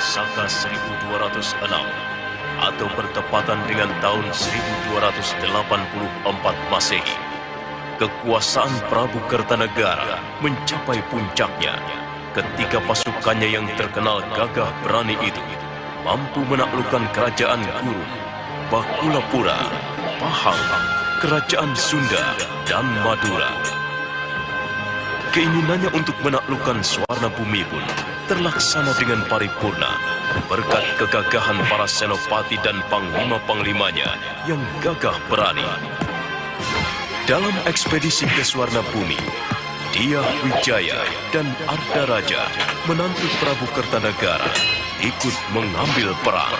Saka 1206 atau bertepatan dengan tahun 1284 Masehi, kekuasaan Prabu Kertanegara mencapai puncaknya ketika pasukannya yang terkenal gagah berani itu mampu menaklukkan kerajaan Gurun, Bakulapura, Pahang, kerajaan Sunda, dan Madura. Keinginannya untuk menaklukkan Swarna Bumi pun terlaksana dengan paripurna berkat kegagahan para senopati dan panglima-panglimanya yang gagah berani. Dalam ekspedisi ke Swarna Bumi, Dyah Wijaya dan Ardaraja, menantu Prabu Kertanegara, ikut mengambil perang.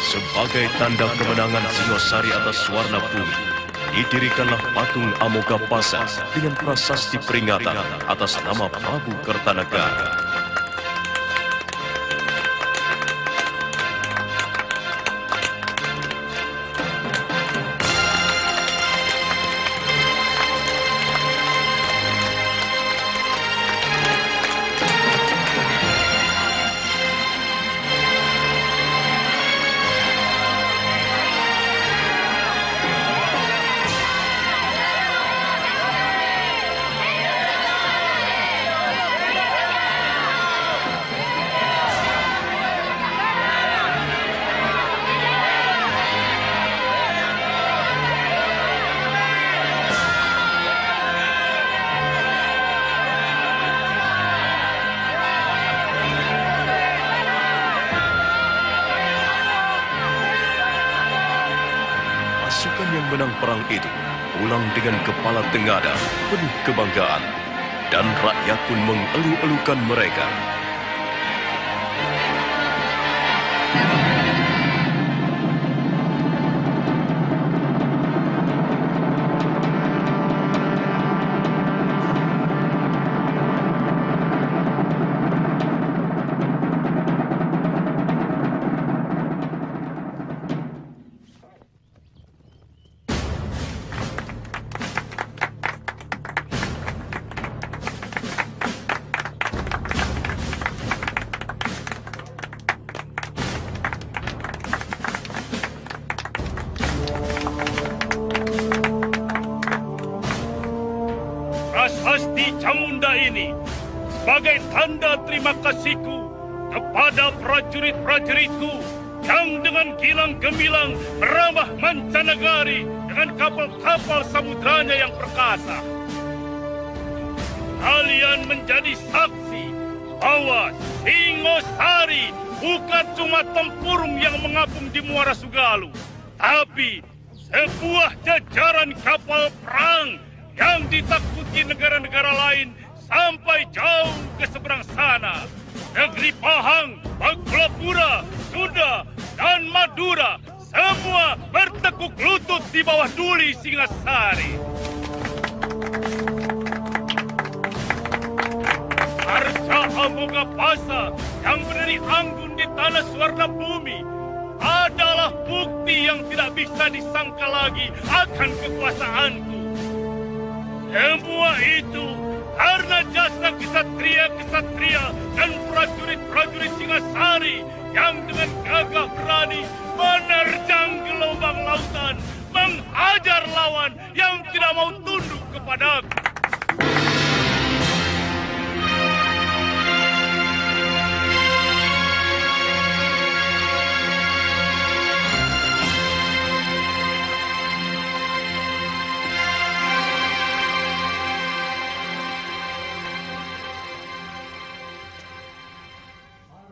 Sebagai tanda kemenangan Singosari atas Swarna Bumi, didirikanlah patung Amogapasa dengan prasasti peringatan atas nama Prabu Kertanegara. Pasukan yang menang perang itu pulang dengan kepala tengadah penuh kebanggaan, dan rakyat pun mengeluh-elukan mereka. Prasasti Camunda ini sebagai tanda terima kasihku kepada prajurit-prajuritku yang dengan gilang gemilang meramah mancanegari dengan kapal-kapal samudranya yang perkasa. Kalian menjadi saksi bahwa Singosari bukan cuma tempurung yang mengapung di Muara Sugalu, tapi sebuah jajaran kapal perang yang ditakuti negara-negara lain sampai jauh ke seberang sana. Negeri Pahang, Bakulapura, Sunda, dan Madura semua bertekuk lutut di bawah duli Singasari. Arca Amogapasa yang berdiri anggun di tanah Swarna Bumi adalah bukti yang tidak bisa disangka lagi akan kekuasaanku. Semua itu kesatria-kesatria dan prajurit-prajurit Singasari yang dengan gagah berani menerjang gelombang lautan, menghajar lawan yang tidak mau tunduk kepadaku.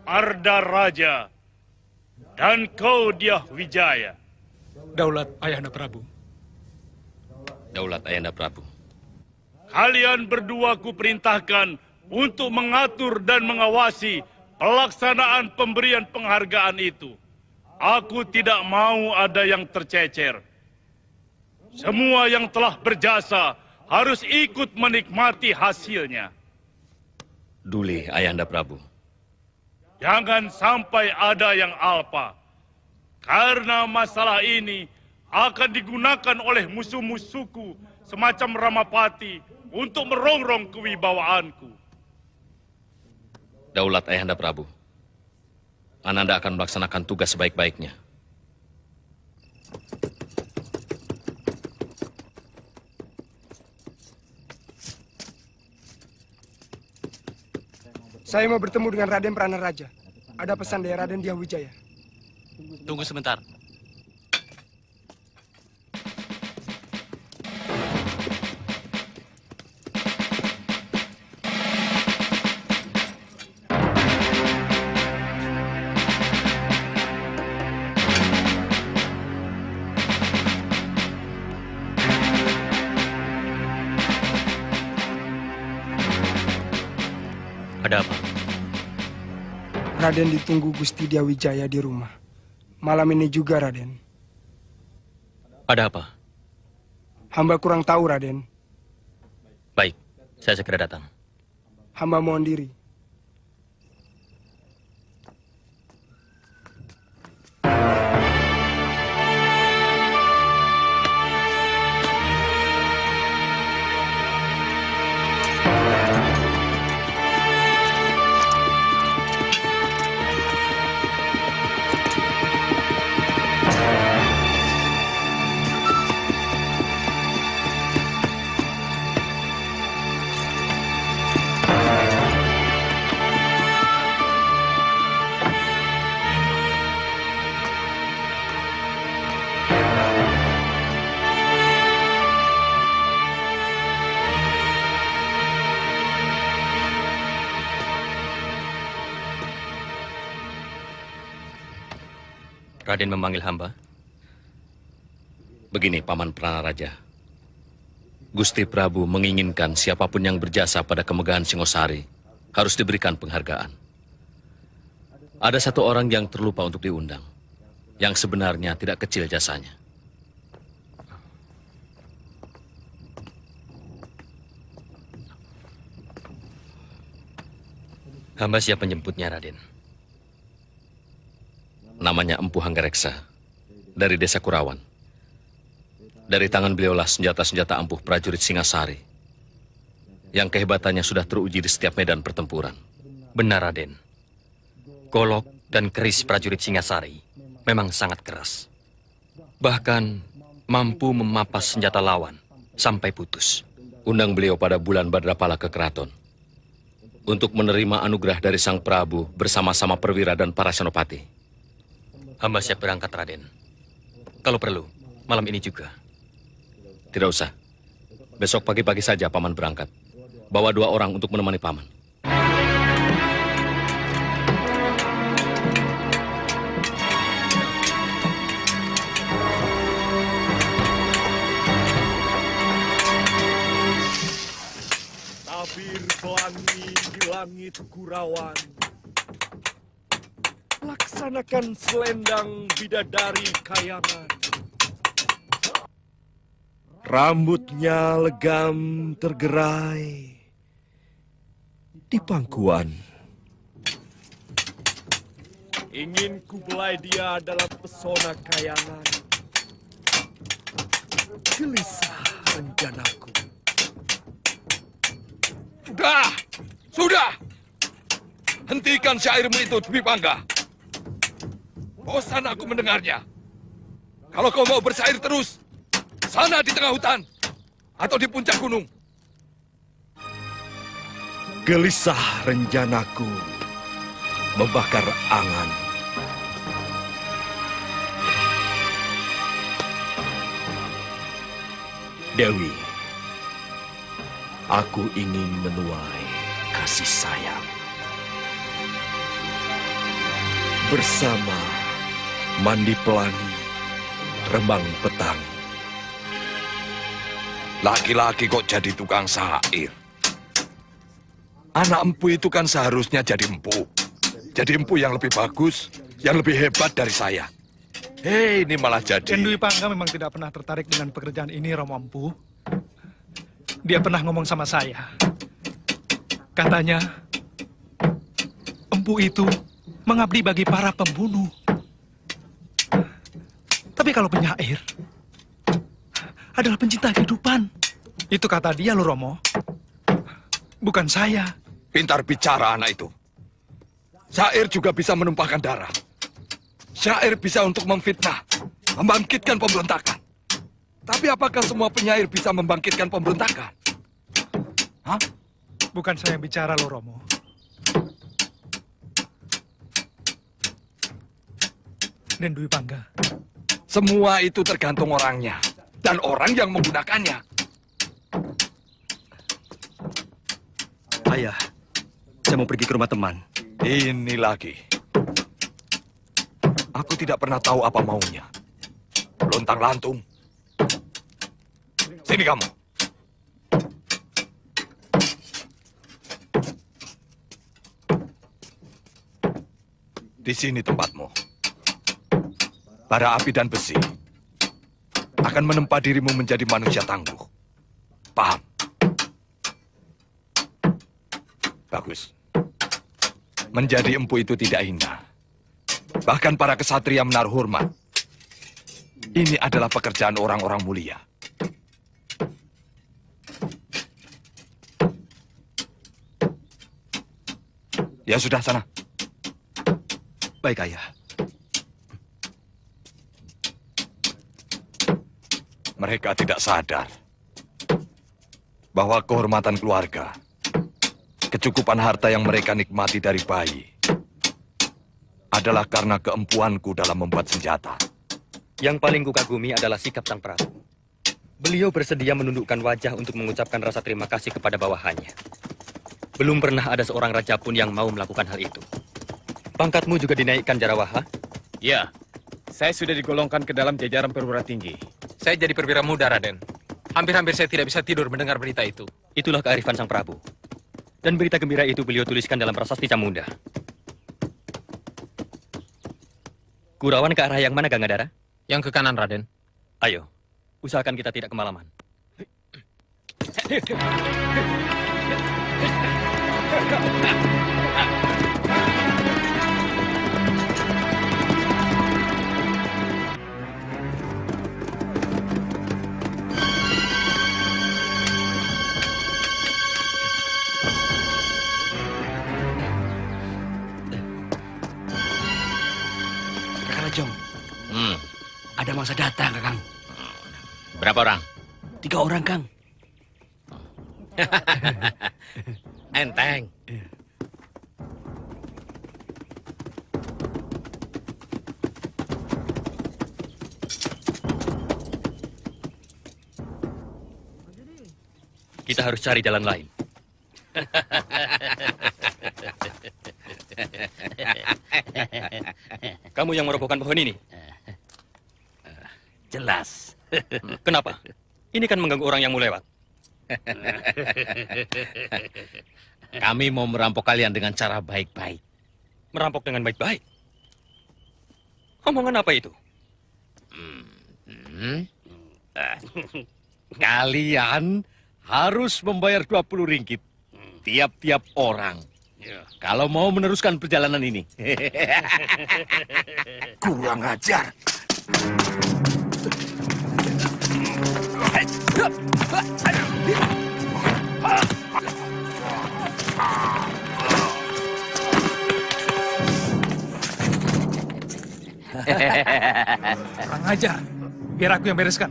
Arda Raja dan kau Dyah Wijaya. Daulat Ayahanda Prabu. Daulat Ayahanda Prabu. Kalian berdua kuperintahkan untuk mengatur dan mengawasi pelaksanaan pemberian penghargaan itu. Aku tidak mau ada yang tercecer. Semua yang telah berjasa harus ikut menikmati hasilnya. Duli Ayahanda Prabu. Jangan sampai ada yang alpa. Karena masalah ini akan digunakan oleh musuh-musuhku semacam Ramapati untuk merongrong kewibawaanku. Daulat Ayahanda Prabu. Ananda akan melaksanakan tugas sebaik-baiknya. Saya mau bertemu dengan Raden Pranaraja. Ada pesan dari Raden Dyah Wijaya. Tunggu sebentar. Ada apa? Raden ditunggu Gusti Dyah Wijaya di rumah. Malam ini juga, Raden. Ada apa? Hamba kurang tahu, Raden. Baik, saya segera datang. Hamba mohon diri. Raden memanggil hamba. Begini, Paman Pranaraja. Gusti Prabu menginginkan siapapun yang berjasa pada kemegahan Singosari harus diberikan penghargaan. Ada satu orang yang terlupa untuk diundang, yang sebenarnya tidak kecil jasanya. Hamba siap menjemputnya, Raden. Namanya Empu Hanggareksa, dari desa Kurawan. Dari tangan beliaulah senjata-senjata ampuh prajurit Singasari, yang kehebatannya sudah teruji di setiap medan pertempuran. Benar, Raden. Golok dan keris prajurit Singasari memang sangat keras. Bahkan mampu memapas senjata lawan sampai putus. Undang beliau pada bulan Badrapala ke keraton, untuk menerima anugerah dari Sang Prabu bersama-sama perwira dan para senopati. Hamba siap berangkat, Raden. Kalau perlu, malam ini juga. Tidak usah. Besok pagi-pagi saja Paman berangkat. Bawa 2 orang untuk menemani Paman. Tabir pelangi di langit Kurawan. Laksanakan selendang bidadari kayangan. Rambutnya legam tergerai di pangkuan. Ingin kubelai dia dalam pesona kayangan. Gelisah rencanaku. Sudah! Sudah! Hentikan syairmu itu, Dwi Pangga. Bosan aku mendengarnya. Kalau kau mau bersair terus, sana di tengah hutan atau di puncak gunung. Gelisah rencanaku membakar angan. Dewi, aku ingin menuai kasih sayang. Bersama mandi pelangi, remang petang. Laki-laki kok jadi tukang syair? Anak empu itu kan seharusnya jadi empu. Jadi empu yang lebih bagus, yang lebih hebat dari saya. Hei, ini malah jadi... Dan Dwi Pangga memang tidak pernah tertarik dengan pekerjaan ini, Romo Empu. Dia pernah ngomong sama saya. Katanya, empu itu mengabdi bagi para pembunuh. Tapi kalau penyair adalah pencinta kehidupan. Itu kata dia loh, Romo. Bukan saya. Pintar bicara anak itu. Syair juga bisa menumpahkan darah. Syair bisa untuk memfitnah, membangkitkan pemberontakan. Tapi apakah semua penyair bisa membangkitkan pemberontakan? Hah? Bukan saya yang bicara loh, Romo. Dan Dwi Pangga. Semua itu tergantung orangnya. Dan orang yang menggunakannya. Ayah, saya mau pergi ke rumah teman. Ini lagi. Aku tidak pernah tahu apa maunya. Lontang-lantung. Sini kamu. Di sini tempatmu. Bara api dan besi akan menempa dirimu menjadi manusia tangguh. Paham? Bagus. Menjadi empu itu tidak indah. Bahkan para kesatria menaruh hormat. Ini adalah pekerjaan orang-orang mulia. Ya sudah, sana. Baik, Ayah. Mereka tidak sadar bahwa kehormatan keluarga, kecukupan harta yang mereka nikmati dari bayi, adalah karena keempuanku dalam membuat senjata. Yang paling kukagumi adalah sikap Sang Prabu. Beliau bersedia menundukkan wajah untuk mengucapkan rasa terima kasih kepada bawahannya. Belum pernah ada seorang raja pun yang mau melakukan hal itu. Pangkatmu juga dinaikkan, Jarawaha? Ya, saya sudah digolongkan ke dalam jajaran perwira tinggi. Saya jadi perwira muda, Raden. Hampir-hampir saya tidak bisa tidur mendengar berita itu. Itulah kearifan Sang Prabu. Dan berita gembira itu beliau tuliskan dalam prasasti Camunda. Kurawan ke arah yang mana, Gangadara? Yang ke kanan, Raden. Ayo, usahakan kita tidak kemalaman. Jong, ada mangsa datang, Kakang. Berapa orang? 3 orang, Kang. Enteng. Kita harus cari jalan lain. Kamu yang merobohkan pohon ini? Jelas. Kenapa? Ini kan mengganggu orang yang mau lewat. Kami mau merampok kalian dengan cara baik-baik. Merampok dengan baik-baik? Omongan apa itu? Kalian harus membayar 20 ringgit tiap-tiap orang. Kalau mau meneruskan perjalanan ini. Kurang ajar. Kurang ajar. Biar aku yang bereskan.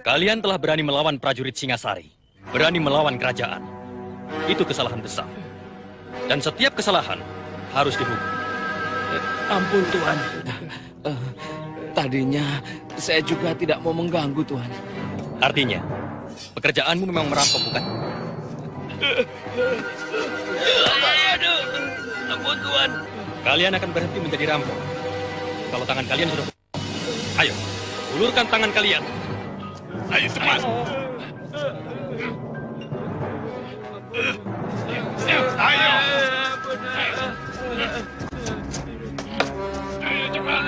Kalian telah berani melawan prajurit Singasari, berani melawan kerajaan. Itu kesalahan besar. Dan setiap kesalahan harus dihukum. Ampun, Tuan. Tadinya saya juga tidak mau mengganggu, Tuan. Artinya, pekerjaanmu memang merampok, bukan? Ampun, Tuan. Kalian akan berhenti menjadi rampok kalau tangan kalian sudah... Ayo, ulurkan tangan kalian. Ayo cepat. Ayo. Ayo cepat.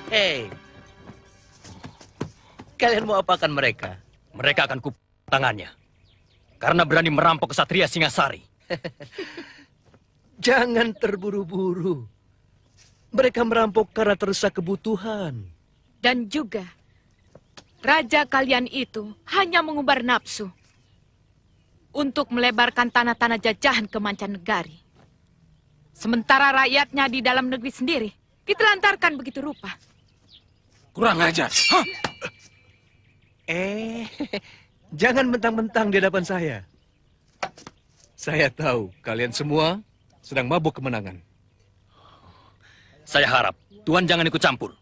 Hei, kalian mau apakan mereka? Mereka akan kupotong tangannya karena berani merampok kesatria Singasari. Jangan terburu-buru. Mereka merampok karena terdesak kebutuhan. Dan juga, raja kalian itu hanya mengumbar nafsu untuk melebarkan tanah-tanah jajahan ke mancanegari. Sementara rakyatnya di dalam negeri sendiri ditelantarkan begitu rupa. Kurang ajar. Hah? Jangan mentang-mentang di hadapan saya. Saya tahu kalian semua sedang mabuk kemenangan. Saya harap Tuan jangan ikut campur.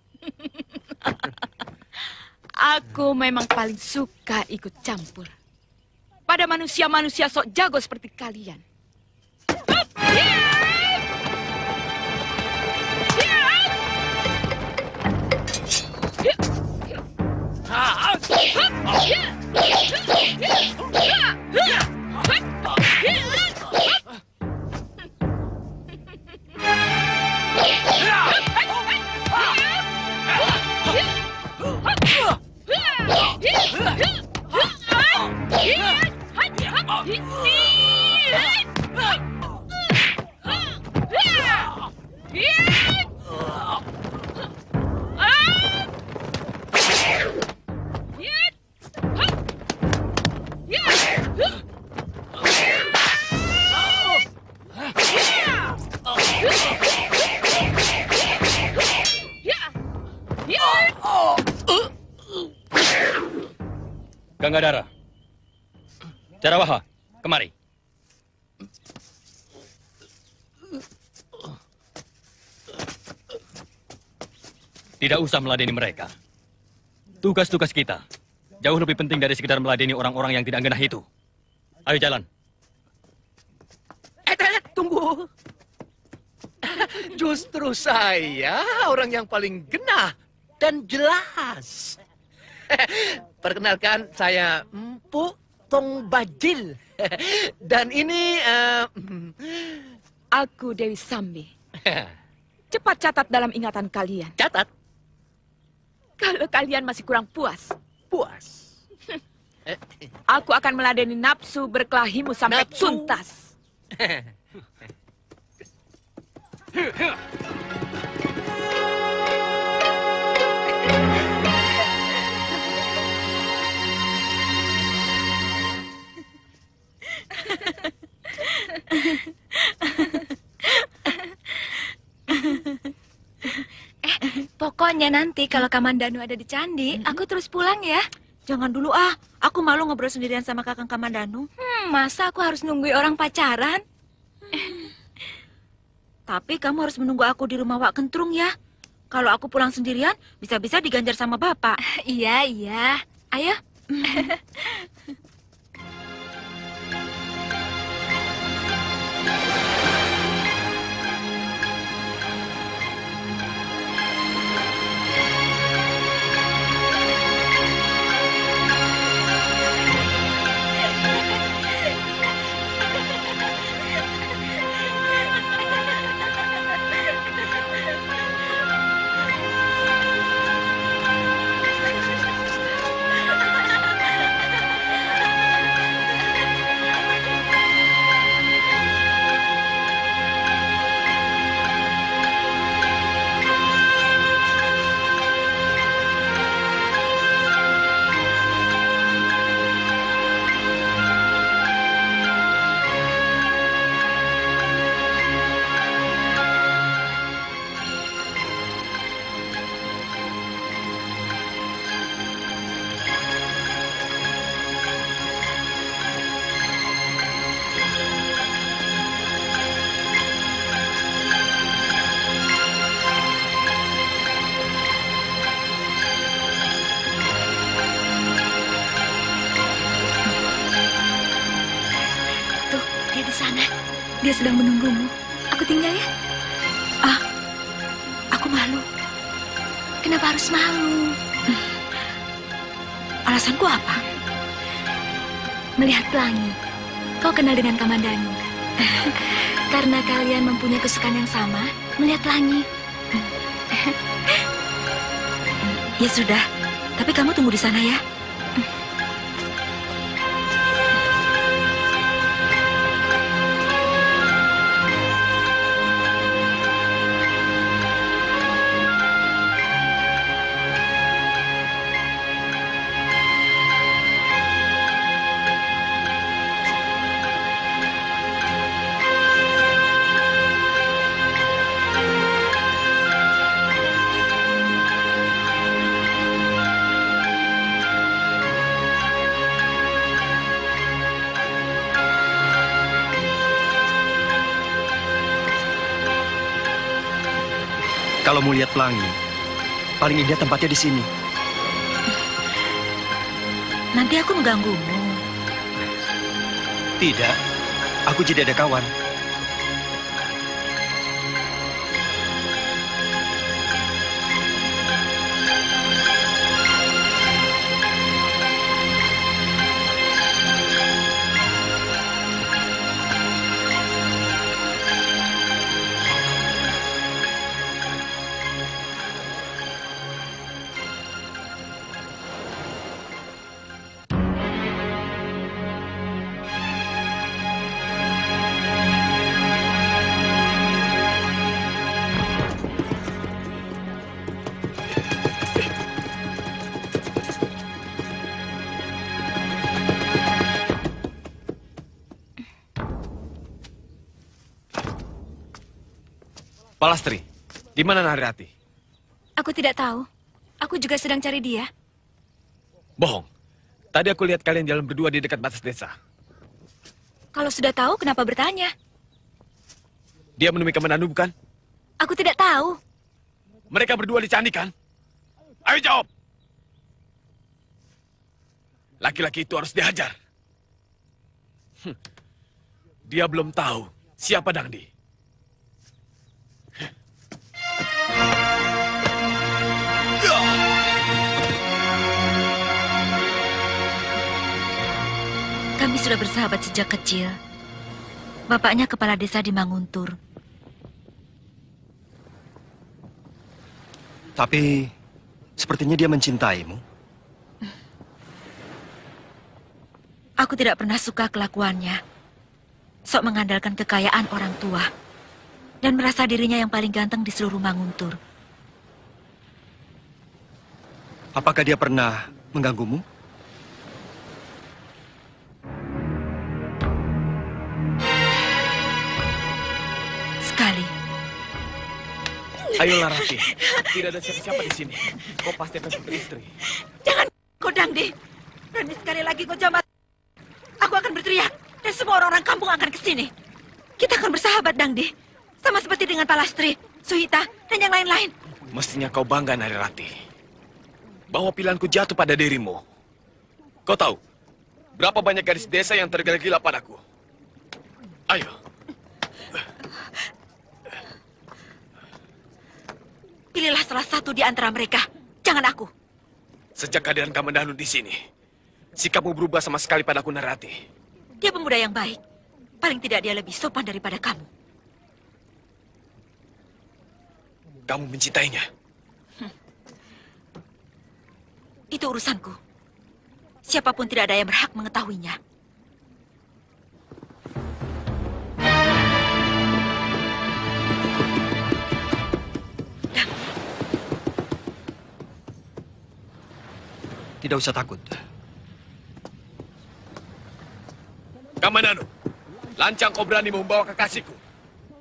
Aku memang paling suka ikut campur pada manusia-manusia sok jago seperti kalian. Ganggadara, Carawaha, kemari. Tidak usah meladeni mereka. Tugas-tugas kita jauh lebih penting dari sekedar meladeni orang-orang yang tidak genah itu. Ayo jalan. Tunggu. Justru saya orang yang paling genah dan jelas. Perkenalkan, saya Empu Tong Bajil. Dan ini... Aku Dewi Sambi. Cepat catat dalam ingatan kalian. Catat? Kalau kalian masih kurang puas. Puas? Aku akan meladeni nafsu berkelahimu sampai tuntas. Pokoknya nanti kalau Kamandanu ada di candi, aku terus pulang ya. Jangan dulu aku malu ngobrol sendirian sama Kakang Kamandanu. Masa aku harus nungguin orang pacaran? Tapi kamu harus menunggu aku di rumah Wak Kentrung ya. Kalau aku pulang sendirian, bisa-bisa diganjar sama bapak. Iya, iya. Ayo. Dia sedang menunggumu. Aku tinggal ya. Aku malu. Kenapa harus malu? Alasanku apa? Melihat pelangi. Kau kenal dengan Kamandanu. Karena kalian mempunyai kesukaan yang sama, melihat pelangi. Ya sudah, tapi kamu tunggu di sana ya. Kalau mau lihat pelangi, paling indah tempatnya di sini. Nanti aku mengganggumu. Tidak, aku jadi ada kawan. Palastri, di mana Narirati? Aku tidak tahu. Aku juga sedang cari dia. Bohong. Tadi aku lihat kalian jalan berdua di dekat batas desa. Kalau sudah tahu, kenapa bertanya? Dia menemui Kamandanu, bukan? Aku tidak tahu. Mereka berdua di candi, kan? Ayo jawab. Laki-laki itu harus dihajar. Dia belum tahu siapa Dangdi. Kami sudah bersahabat sejak kecil. Bapaknya kepala desa di Manguntur. Tapi sepertinya dia mencintaimu. Aku tidak pernah suka kelakuannya. Sok mengandalkan kekayaan orang tua. Dan merasa dirinya yang paling ganteng di seluruh Manguntur. Apakah dia pernah mengganggumu? Sekali. Ayolah Rati, tidak ada siapa-siapa di sini. Kau pasti akan beristri. Jangan, kau Dangdi. Berani sekali lagi kau jambat. Aku akan berteriak dan semua orang-orang kampung akan ke sini. Kita akan bersahabat, Dangdi. Sama seperti dengan Talastri, Suhita, dan yang lain-lain. Mestinya kau bangga, Narirati, bahwa pilihanku jatuh pada dirimu. Kau tahu berapa banyak gadis desa yang tergila-gila padaku? Ayo. Pilihlah salah satu di antara mereka. Jangan aku. Sejak kehadiran Kamandanu di sini, sikapmu berubah sama sekali padaku, Narirati. Dia pemuda yang baik. Paling tidak dia lebih sopan daripada kamu. Kamu mencintainya? Itu urusanku. Siapapun tidak ada yang berhak mengetahuinya. Tidak usah takut. Kamandanu, lancang kau berani membawa kekasihku.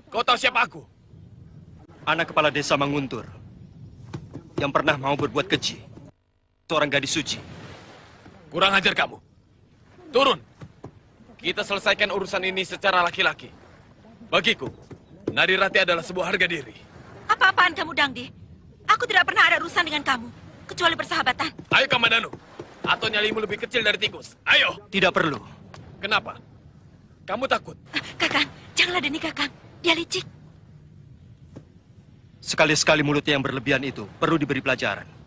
Kau tahu siapa aku? Anak kepala desa Manguntur yang pernah mau berbuat keji. Seorang gadis suci. Kurang ajar kamu. Turun. Kita selesaikan urusan ini secara laki-laki. Bagiku, Narirati adalah sebuah harga diri. Apa-apaan kamu, Dangdi? Aku tidak pernah ada urusan dengan kamu, kecuali persahabatan. Ayo, Kamandanu. Atau nyalimu lebih kecil dari tikus. Ayo. Tidak perlu. Kenapa? Kamu takut? Kakang, janganlah Deni Kakang. Dia licik. Sekali-sekali mulutnya yang berlebihan itu perlu diberi pelajaran.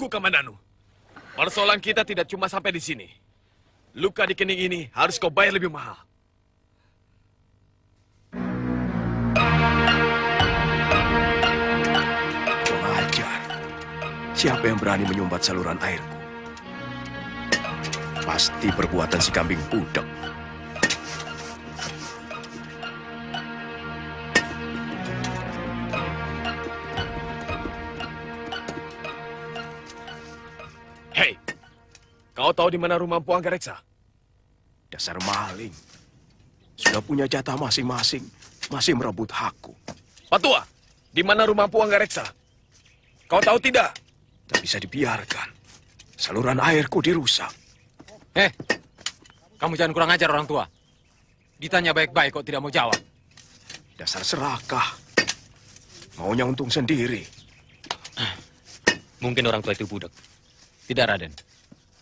Kamandanu, persoalan kita tidak cuma sampai di sini. Luka di kening ini harus kau bayar lebih mahal. Kurang ajar. Siapa yang berani menyumbat saluran airku? Pasti perbuatan si kambing budak. Hei, kau tahu di mana rumah Empu Anggareksa? Dasar maling. Sudah punya jatah masing-masing, masih merebut hakku. Patua, di mana rumah Empu Anggareksa? Kau tahu tidak? Tak bisa dibiarkan. Saluran airku dirusak. Kamu jangan kurang ajar orang tua. Ditanya baik-baik kok tidak mau jawab. Dasar serakah. Maunya untung sendiri. Mungkin orang tua itu budak. Tidak, Raden.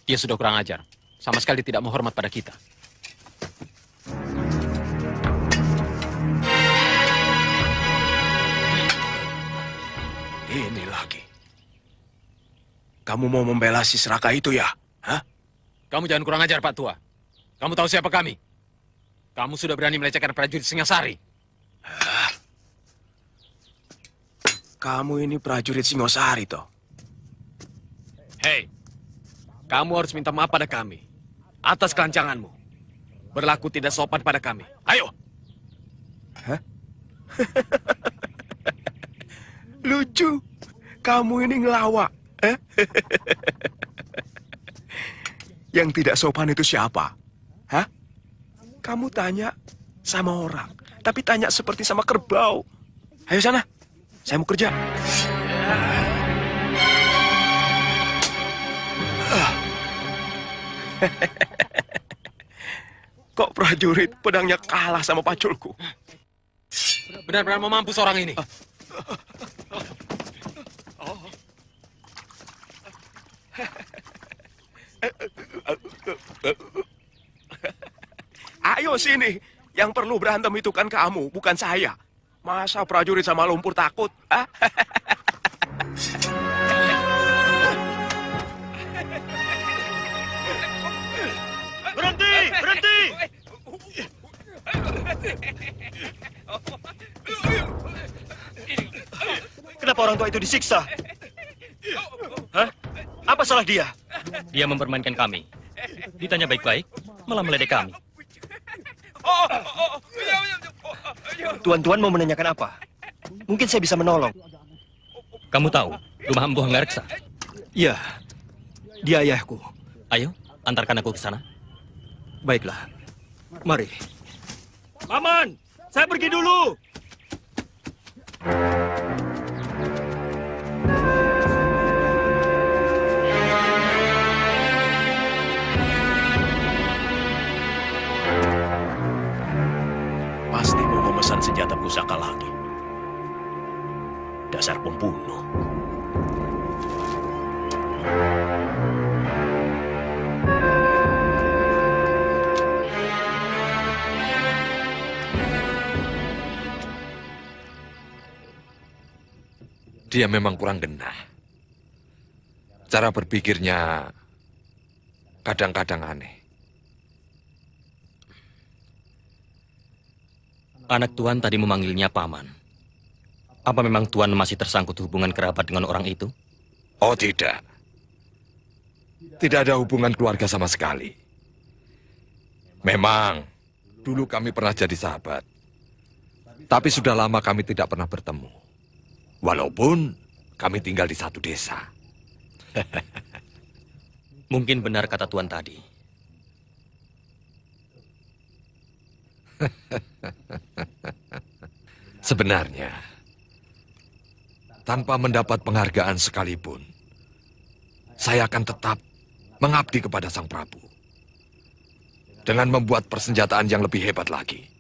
Dia sudah kurang ajar. Sama sekali tidak menghormat pada kita. Ini lagi. Kamu mau membela si serakah itu ya? Hah? Kamu jangan kurang ajar, Pak Tua. Kamu tahu siapa kami? Kamu sudah berani melecehkan prajurit Singasari. Kamu ini prajurit Singosari, toh? Hei, kamu harus minta maaf pada kami atas kelancanganmu. Berlaku tidak sopan pada kami. Ayo. Hah? Lucu. Kamu ini ngelawak. Yang tidak sopan itu siapa? Hah? Kamu tanya sama orang, tapi tanya seperti sama kerbau. Ayo sana, saya mau kerja. Kok prajurit pedangnya kalah sama paculku? Benar-benar mau mampus orang ini. Ayo sini. Yang perlu berantem itu kan kamu, bukan saya. Masa prajurit sama lumpur takut? Ah? Berhenti! Berhenti! Kenapa orang tua itu disiksa? Hah? Apa salah dia? Dia mempermainkan kami. Ditanya baik-baik, malah meledek kami. Tuan-tuan mau menanyakan apa? Mungkin saya bisa menolong. Kamu tahu, rumah Empu Hanggareksa? Iya, dia ayahku. Ayo, antarkan aku ke sana. Baiklah, mari. Paman, saya pergi dulu. Pasti mau memesan senjata pusaka lagi. Dasar pembunuh. Dia memang kurang genah. Cara berpikirnya kadang-kadang aneh. Anak Tuan tadi memanggilnya paman. Apa memang Tuan masih tersangkut hubungan kerabat dengan orang itu? Oh tidak. Tidak ada hubungan keluarga sama sekali. Memang, dulu kami pernah jadi sahabat. Tapi sudah lama kami tidak pernah bertemu. Walaupun kami tinggal di satu desa. Mungkin benar kata Tuan tadi. Sebenarnya, tanpa mendapat penghargaan sekalipun, saya akan tetap mengabdi kepada Sang Prabu. Dengan membuat persenjataan yang lebih hebat lagi.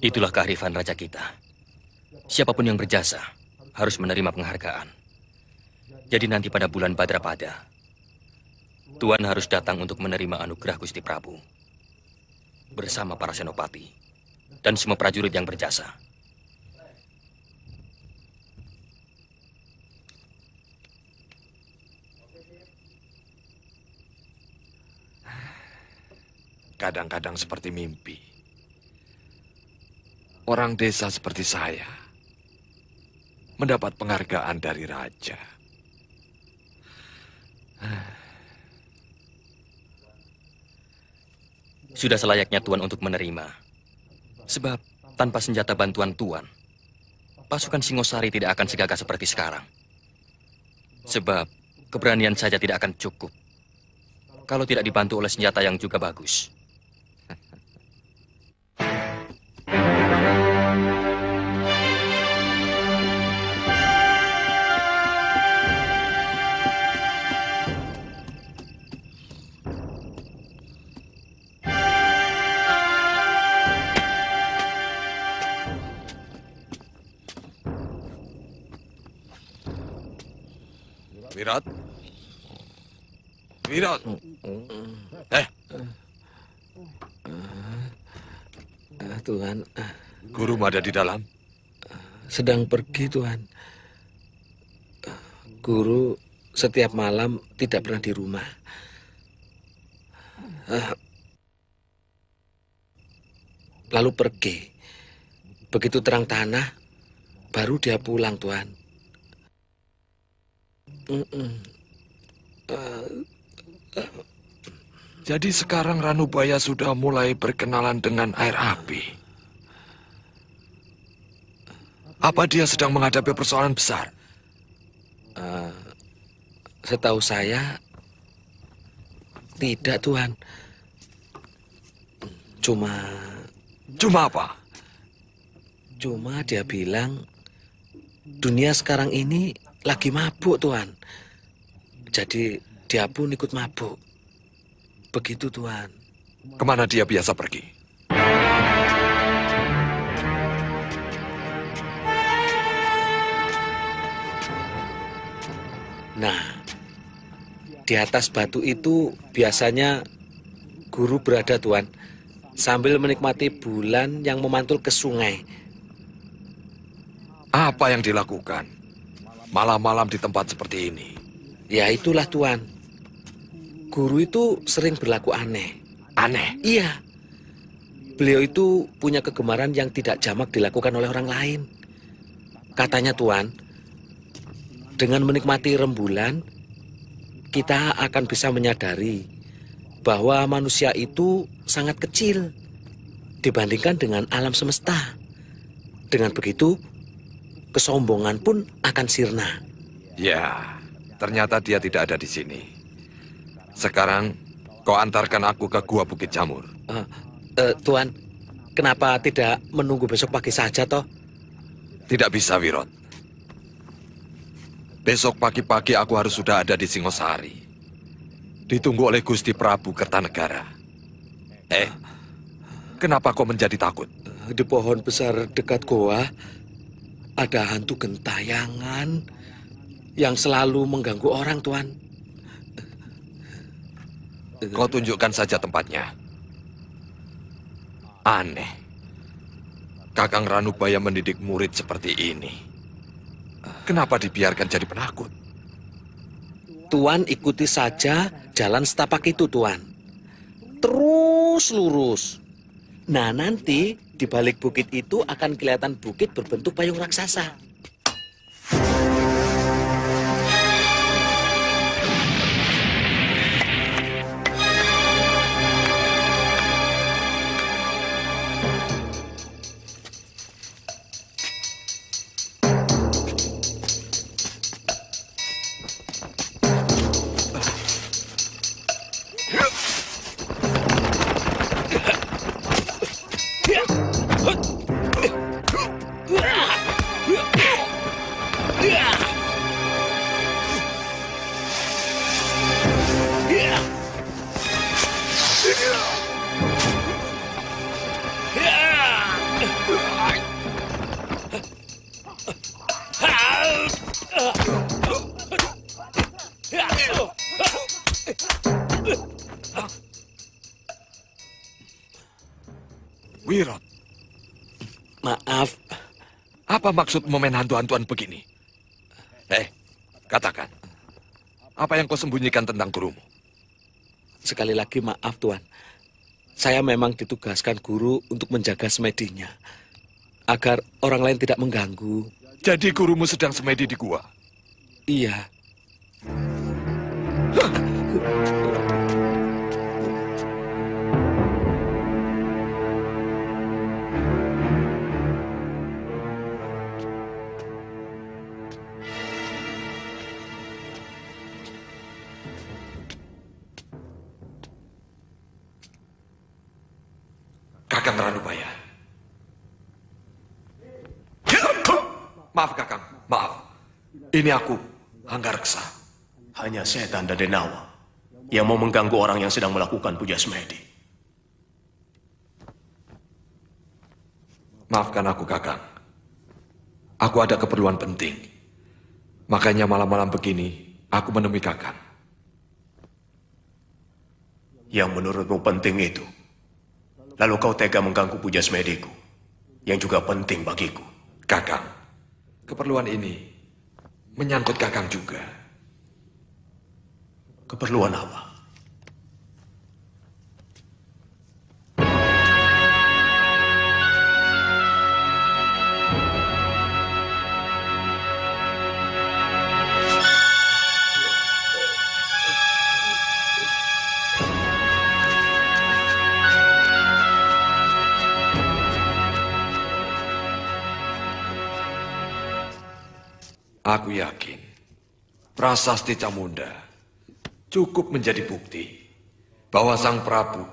Itulah kearifan raja kita. Siapapun yang berjasa harus menerima penghargaan. Jadi nanti pada bulan Badrapada, Tuan harus datang untuk menerima anugerah Gusti Prabu. Bersama para senopati dan semua prajurit yang berjasa. Kadang-kadang seperti mimpi. Orang desa seperti saya mendapat penghargaan dari raja. Sudah selayaknya Tuan untuk menerima. Sebab tanpa senjata bantuan Tuan, pasukan Singosari tidak akan segagah seperti sekarang. Sebab keberanian saja tidak akan cukup kalau tidak dibantu oleh senjata yang juga bagus. Wirat? Wirat? Tuhan. Guru ada di dalam? Sedang pergi, Tuhan. Guru setiap malam tidak pernah di rumah. Lalu pergi. Begitu terang tanah, baru dia pulang, Tuhan. Jadi sekarang Ranubaya sudah mulai berkenalan dengan air api. Apa dia sedang menghadapi persoalan besar? Setahu saya, tidak, Tuhan. Cuma apa? Cuma dia bilang, dunia sekarang ini lagi mabuk, Tuhan. Jadi dia pun ikut mabuk. Begitu, Tuhan. Kemana dia biasa pergi? Nah, di atas batu itu biasanya guru berada, Tuan, sambil menikmati bulan yang memantul ke sungai. Apa yang dilakukan malam-malam di tempat seperti ini? Ya itulah, Tuan. Guru itu sering berlaku aneh. Aneh? Iya. Beliau itu punya kegemaran yang tidak jamak dilakukan oleh orang lain. Katanya, Tuan, dengan menikmati rembulan, kita akan bisa menyadari bahwa manusia itu sangat kecil dibandingkan dengan alam semesta. Dengan begitu, kesombongan pun akan sirna. Ya, ternyata dia tidak ada di sini. Sekarang, kau antarkan aku ke Gua Bukit Jamur. Tuan, kenapa tidak menunggu besok pagi saja, toh? Tidak bisa, Wirot. Besok pagi-pagi aku harus sudah ada di Singosari. Ditunggu oleh Gusti Prabu Kertanegara. Kenapa kau menjadi takut? Di pohon besar dekat goa ada hantu gentayangan yang selalu mengganggu orang, Tuan. Kau tunjukkan saja tempatnya. Aneh. Kakang Ranubaya mendidik murid seperti ini. Kenapa dibiarkan jadi penakut? Tuan ikuti saja jalan setapak itu, Tuan. Terus lurus. Nah, nanti di balik bukit itu akan kelihatan bukit berbentuk payung raksasa. Wirot. Maaf. Apa maksud main hantu-hantuan begini? Katakan. Apa yang kau sembunyikan tentang gurumu? Sekali lagi maaf, Tuan. Saya memang ditugaskan guru untuk menjaga semedinya. Agar orang lain tidak mengganggu. Jadi gurumu sedang semedi di gua? Iya. Kakang Ranubaya. Maaf, Kakang. Maaf. Ini aku, Hanggareksa. Hanya setan dan Denawa yang mau mengganggu orang yang sedang melakukan puja semedi. Maafkan aku, Kakang. Aku ada keperluan penting. Makanya malam-malam begini, aku menemui Kakang. Yang menurutmu penting itu, lalu kau tega mengganggu puja semediku, yang juga penting bagiku. Kakang, keperluan ini menyangkut Kakang juga. Keperluan apa? Aku yakin prasasti Camunda cukup menjadi bukti bahwa Sang Prabu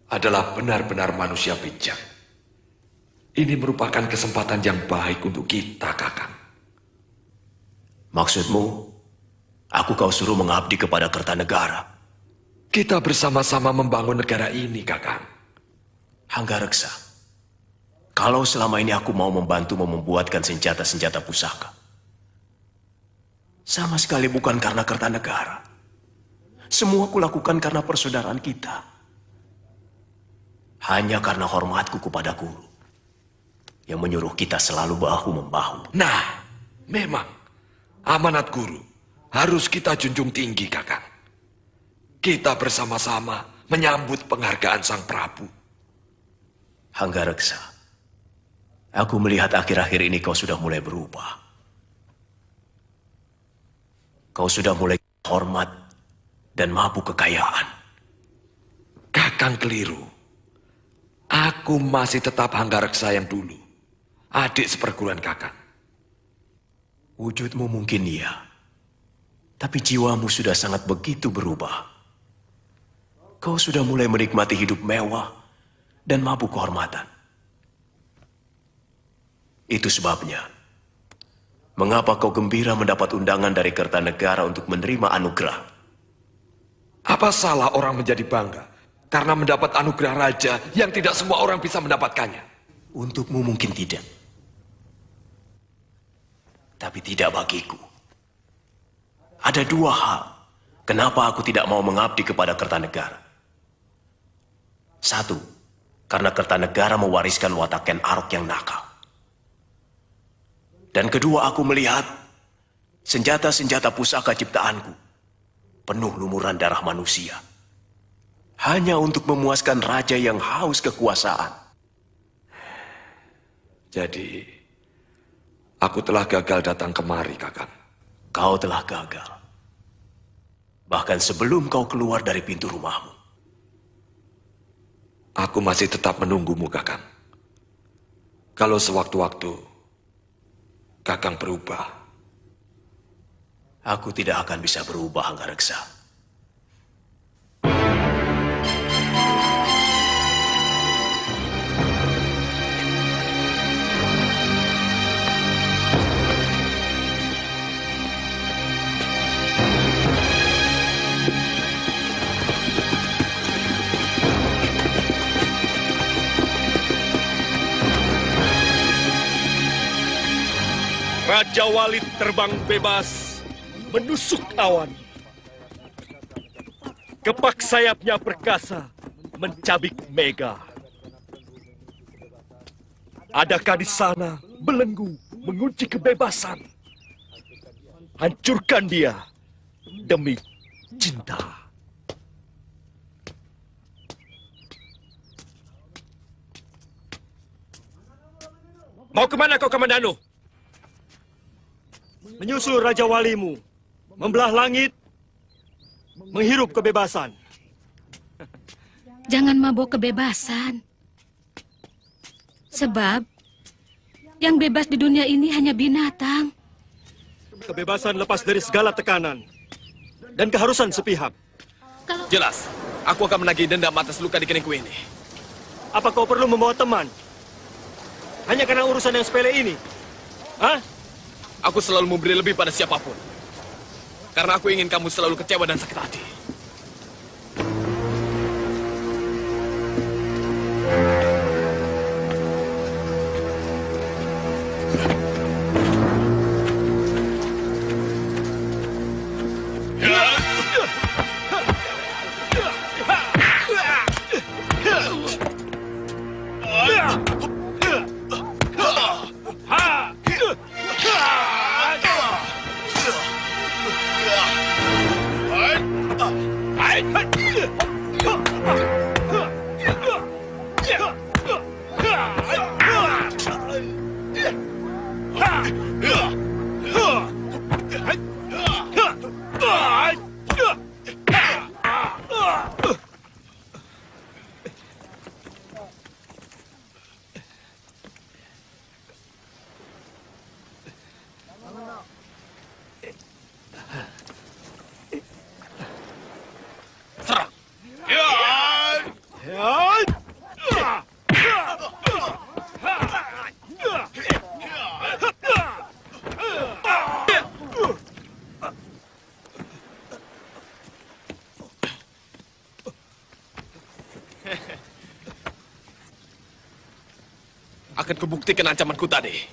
adalah benar-benar manusia bijak. Ini merupakan kesempatan yang baik untuk kita, Kakang. Maksudmu, aku kau suruh mengabdi kepada Kertanegara? Kita bersama-sama membangun negara ini, Kakang. Hanggareksa, kalau selama ini aku mau membantumu membuatkan senjata-senjata pusaka, Sama sekali bukan karena Kertanegara. Semua kulakukan karena persaudaraan kita. Hanya karena hormatku kepada guru yang menyuruh kita selalu bahu-membahu. Nah, memang amanat guru harus kita junjung tinggi, Kakang. Kita bersama-sama menyambut penghargaan Sang Prabu. Hanggareksa, aku melihat akhir-akhir ini kau sudah mulai berubah. Kau sudah mulai hormat dan mabuk kekayaan. Kakang keliru. Aku masih tetap Hanggareksa yang dulu. Adik seperguruan Kakang. Wujudmu mungkin iya. Tapi jiwamu sudah sangat begitu berubah. Kau sudah mulai menikmati hidup mewah dan mabuk kehormatan. Itu sebabnya, mengapa kau gembira mendapat undangan dari Kertanegara untuk menerima anugerah? Apa salah orang menjadi bangga karena mendapat anugerah raja yang tidak semua orang bisa mendapatkannya? Untukmu mungkin tidak. Tapi tidak bagiku. Ada dua hal kenapa aku tidak mau mengabdi kepada Kertanegara. Satu, karena Kertanegara mewariskan watak Ken Arok yang nakal. Dan kedua, aku melihat senjata-senjata pusaka ciptaanku penuh lumuran darah manusia. Hanya untuk memuaskan raja yang haus kekuasaan. Jadi, aku telah gagal datang kemari, Kakang. Kau telah gagal. Bahkan sebelum kau keluar dari pintu rumahmu. Aku masih tetap menunggumu, Kakang. Kalau sewaktu-waktu Kakang berubah. Aku tidak akan bisa berubah, Hanggareksa. Raja Walid terbang bebas menusuk awan. Kepak sayapnya perkasa mencabik mega. Adakah di sana belenggu mengunci kebebasan? Hancurkan dia demi cinta. Mau kemana kau, Kamandanu? Menyusul Raja Walimu, membelah langit, menghirup kebebasan. Jangan mabuk kebebasan. Sebab yang bebas di dunia ini hanya binatang. Kebebasan lepas dari segala tekanan dan keharusan sepihak. Jelas, aku akan menagih dendam atas luka di keningku ini. Apa kau perlu membawa teman? Hanya karena urusan yang sepele ini? Hah? Aku selalu memberi lebih pada siapapun. Karena aku ingin kamu selalu kecewa dan sakit hati. Akan kubuktikan ancamanku tadi.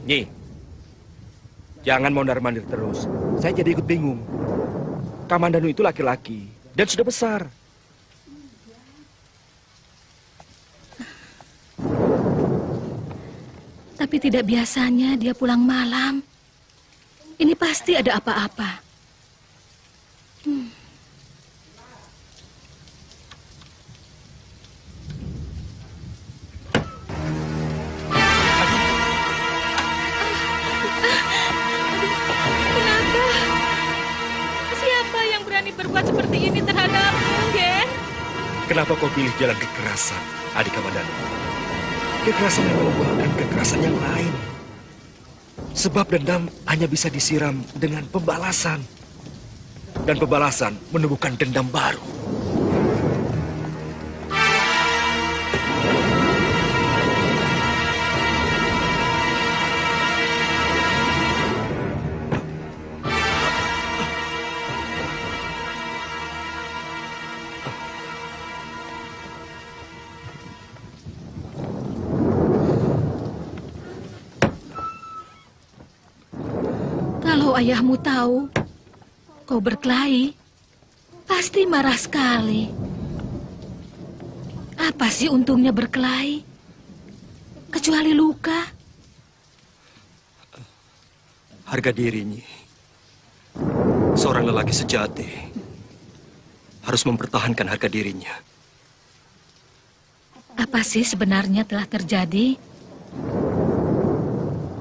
Nyi, jangan mondar-mandir terus. Saya jadi ikut bingung. Kamandanu itu laki-laki dan sudah besar. Tapi tidak biasanya dia pulang malam. Ini pasti ada apa-apa. Kenapa? Siapa yang berani berbuat seperti ini terhadapmu, Gen? Kenapa kau pilih jalan kekerasan, adik Kamandanu? Kekerasan yang membuahkan kekerasan yang lain. Sebab dendam hanya bisa disiram dengan pembalasan. Dan pembalasan menumbuhkan dendam baru. Kalau ayahmu tahu kau berkelahi, pasti marah sekali. Apa sih untungnya berkelahi? Kecuali luka. Harga dirinya. Seorang lelaki sejati harus mempertahankan harga dirinya. Apa sih sebenarnya telah terjadi?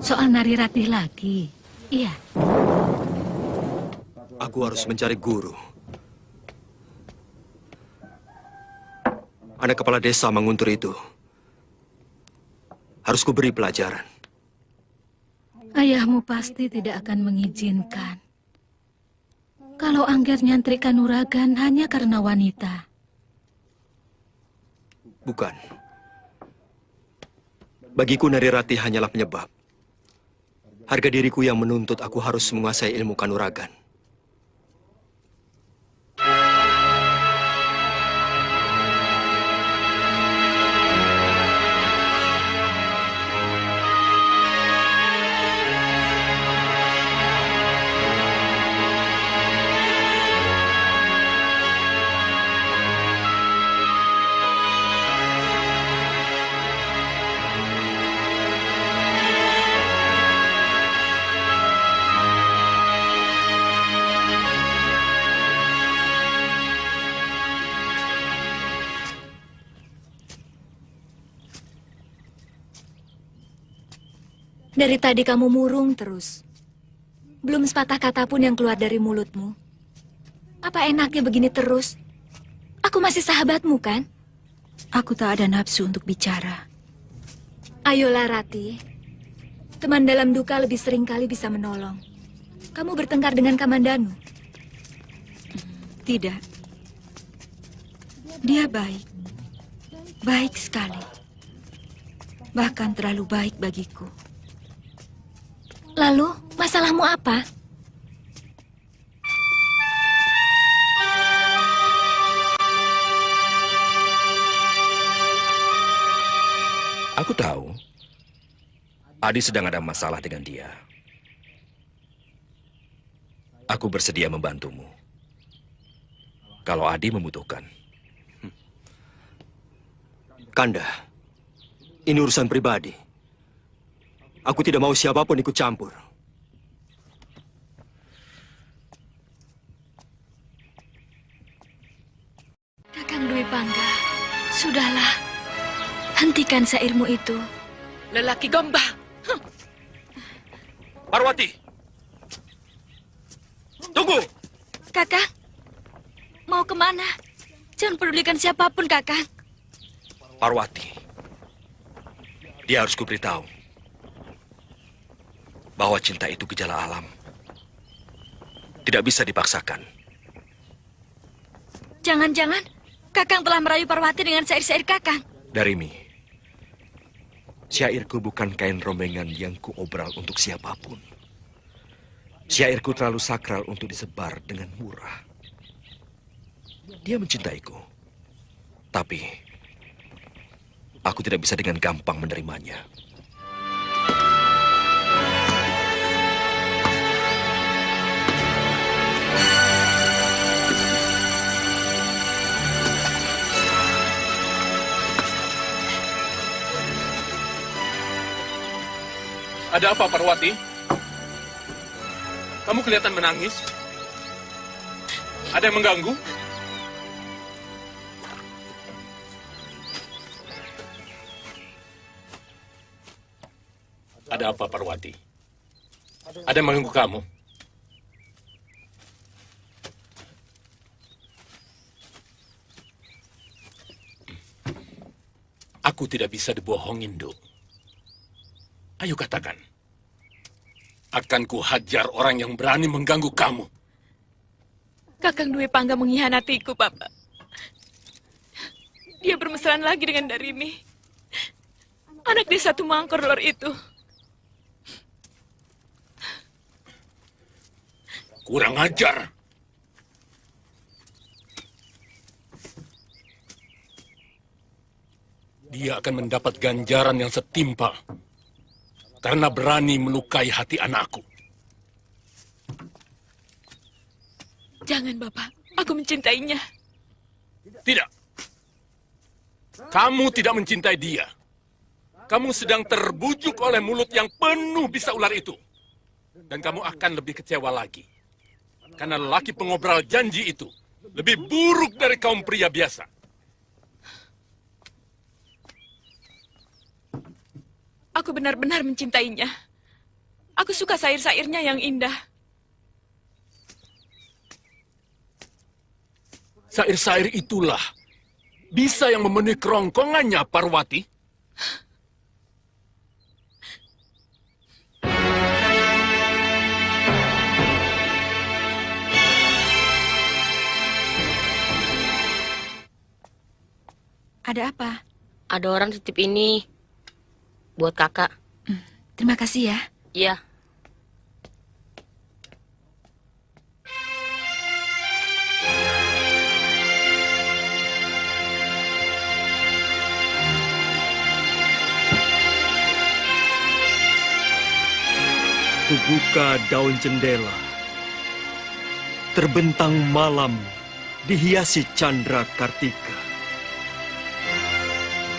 Soal Nari Ratih lagi. Iya. Aku harus mencari guru. Anak kepala desa Manguntur itu harus kuberi pelajaran. Ayahmu pasti tidak akan mengizinkan. Kalau Angger nyantri Kanuragan hanya karena wanita. Bukan. Bagiku Nari Ratih hanyalah penyebab. Harga diriku yang menuntut aku harus menguasai ilmu Kanuragan. Dari tadi kamu murung terus. Belum sepatah kata pun yang keluar dari mulutmu. Apa enaknya begini terus? Aku masih sahabatmu, kan? Aku tak ada nafsu untuk bicara. Ayolah, Rati. Teman dalam duka lebih sering kali bisa menolong. Kamu bertengkar dengan Kamandanu? Tidak. Dia baik. Baik sekali. Bahkan terlalu baik bagiku. Lalu, masalahmu apa? Aku tahu. Adi sedang ada masalah dengan dia. Aku bersedia membantumu. Kalau Adi membutuhkan. Kanda, ini urusan pribadi. Aku tidak mau siapapun ikut campur. Kakang Dwi Pangga, sudahlah. Hentikan syairmu itu. Lelaki gombang. Parwati! Tunggu! Kakang, mau kemana? Jangan pedulikan siapapun, Kakang. Parwati, dia harus kuberitahu bahwa cinta itu gejala alam. Tidak bisa dipaksakan. Jangan-jangan Kakang telah merayu Parwati dengan syair-syair Kakang. Darimi, syairku bukan kain rombengan yang kuobral untuk siapapun. Syairku terlalu sakral untuk disebar dengan murah. Dia mencintaiku, tapi aku tidak bisa dengan gampang menerimanya. Ada apa, Parwati? Kamu kelihatan menangis. Ada yang mengganggu? Ada apa, Parwati? Ada yang mengganggu kamu? Aku tidak bisa dibohongin, Duk. Ayo katakan. Akan kuhajar orang yang berani mengganggu kamu. Kakang Dwi Pangga mengkhianatiku, Papa. Dia bermesraan lagi dengan Darimi. Anak desa Tumangkor Lor itu. Kurang ajar. Dia akan mendapat ganjaran yang setimpal. Karena berani melukai hati anakku. Jangan, Bapak. Aku mencintainya. Tidak. Kamu tidak mencintai dia. Kamu sedang terbujuk oleh mulut yang penuh bisa ular itu. Dan kamu akan lebih kecewa lagi. Karena lelaki pengobral janji itu lebih buruk dari kaum pria biasa. Aku benar-benar mencintainya. Aku suka syair-syairnya yang indah. Syair-syair itulah bisa yang memenuhi kerongkongannya, Parwati. Ada apa? Ada orang titip ini buat kakak. Terima kasih ya. Iya. Kubuka daun jendela. Terbentang malam dihiasi candra kartika.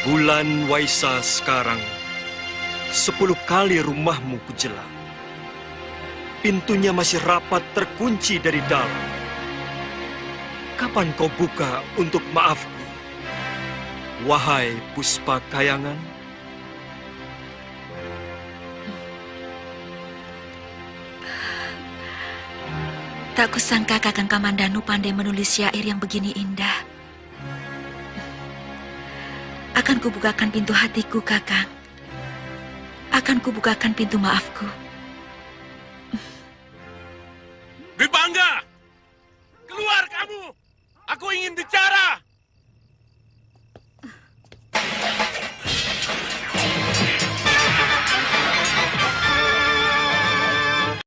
Bulan Waisa sekarang 10 kali rumahmu kujelang. Pintunya masih rapat terkunci dari dalam. Kapan kau buka untuk maafku? Wahai Puspa Kayangan. Tak kusangka Kakang Kamandanu pandai menulis syair yang begini indah. Akan kubukakan pintu hatiku, Kakang. Akan kubukakan pintu maafku.